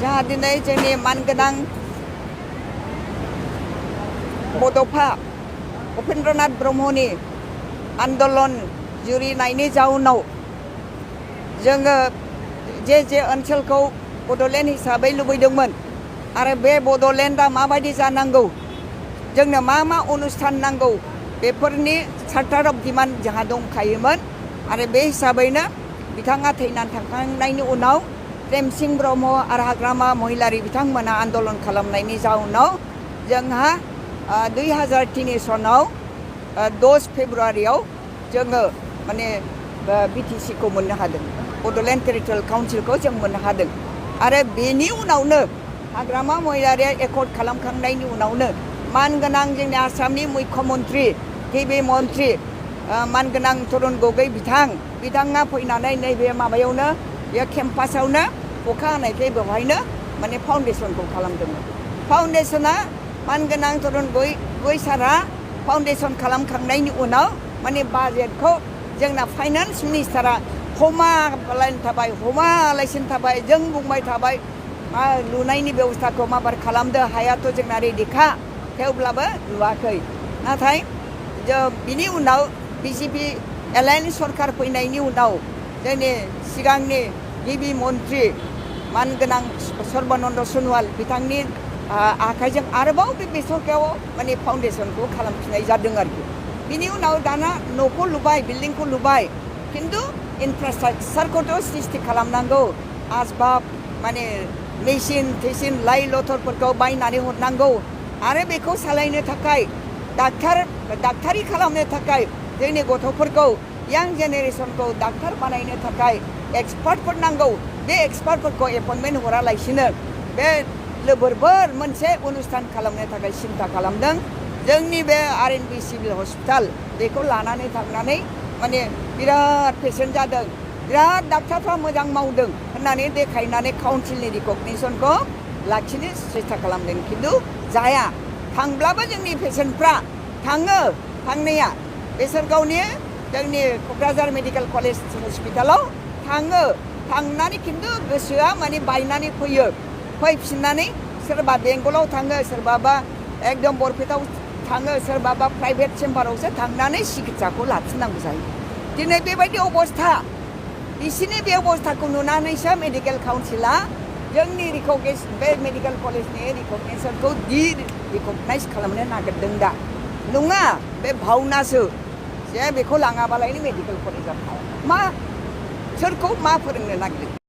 जाहा दिनै जोंनि मानगोनां बड'फा उपेन्द्रनाथ ब्रह्मनि आन्दलन जुरिनायनि जाउनाव जोङो जे ओनसोलखौ बड'लेण्ड हिसाबै लुबैदोंमोन आरो बे बड'लेण्डआ माबायदि जानांगौ जोंनो मा अनुस्थान नांगौ बेफोरनि चार्टार अफ डिमान्ड जोंहा दंखायोमोन आरो बे हिसाबैनो बिथाङा थैनानै थांखांनायनि उनाव प्रेमसिं ब्रह्म आरो हाग्रामा महिलारि बिथांमोना आन्दलन खालामनायनि जाउनाव जोंहा 2003 सनाव 10 फेब्रुवारियाव जोङो माने बिटिसिखौ मोननो हादों बड'लेण्ड टेरिटरियेल काउन्सिलखौ जों मोननो हादों आरो बेनि उनावनो हाग्रामा महिलारिया एकर्ड खालामखांनायनि उनावनो मानगोनां जोंनि आसामनि मुख्यमन्त्रि गिबि मन्त्रि मानगोनां तरुण गगৈ बिथाङा फैनानै नैबे माबायावनो बे केम्पासावनो अखा हानायखाय बेवहायनो माने फाउन्डेसनखौ खालामदोंमोन फाउन्डेसना मानगोनां तरुण गगৈ सारा फाउन्डेसन खालामखांनायनि उनाव माने बाजेटखौ जोंना फाइनान्स मिनिस्टारा हमालासिनो थाबाय जों बुंबाय थाबाय मा लुनायनि बेबस्थाखौ माबार खालामदो हायाथ' जोंना रेडिखा थेवब्लाबो लुवाखै नाथाय बिनि उनाव बिजेपि एलायन्स सरकार फैनायनि उनाव जोंनि सिगांनि गिबि मन्त्रि मानगोनां सर्बानन्द सन'वाल बिथांनि आखाइजों आरोबाव बे सरकाराव माने फाउन्डेसनखौ खालामफिननाय जादों आरोखि बिनि उनाव दाना न'खौ लुबाय बिल्डिंखौ लुबाय खिन्थु इनफ्रास्ट्राक्चारखौथ' सृष्टि खालामनांगौ आसबाब माने मेसिन लाइ लथरफोरखौ बायनानै हरनांगौ आरो बेखौ सालायनो थाखाय डाक्टारि खालामनो थाखाय जोंनि गथ'फोरखौ यां जेनेरेसनखौ डाक्टार बानायनो थाखाय एक्सपार्टफोर नांगौ बे एक्सपार्टफोरखौ एपइन्टमेन्ट हरालासिनो बे लोबोरबोर मोनसे अनुस्थान खालामनो थाखाय सिन्था खालामदों जोंनि बे RNB सिभिल हस्पिटाल बेखौ लानानै थांनानै माने बिराद पेसेन्ट जादों बिराद डाक्टारफ्रा मोजां मावदों होननानै देखायनानै काउन्सिलनि रिकगनिसनखौ लाखिनो सेस्था खालामदों खिन्थु जाया थांब्लाबो जोंनि पेसेन्टफ्रा थांनाया बेसरगावनि जोंनि क'क्राझार मेडिकेल कलेज हस्पिटालाव थांनानै खिन्थु गोसोआ माने बायनानै फैफिननानै सोरबा बेंगलाव थाङो सोरबाबा एकदम बरपेटाव थाङो सोरबाबा प्राइभेट चेम्बारावसो थांनानै सिकित्साखौ लाफिननांगौ जायो दिनै बेबायदि अबस्था बिसिनि बे अबस्थाखौ नुनानैसो मेडिकेल काउन्सिला जोंनि बे मेडिकेल कलेजनि रिकगनिसनखौ रिकगनाइज खालामनो नागिरदों दा नङा बे भावनासो जे बेखौ लाङाबालायनो मेडिकेल कलेजाव सोरखौ मा फोरोंनो नागिरदों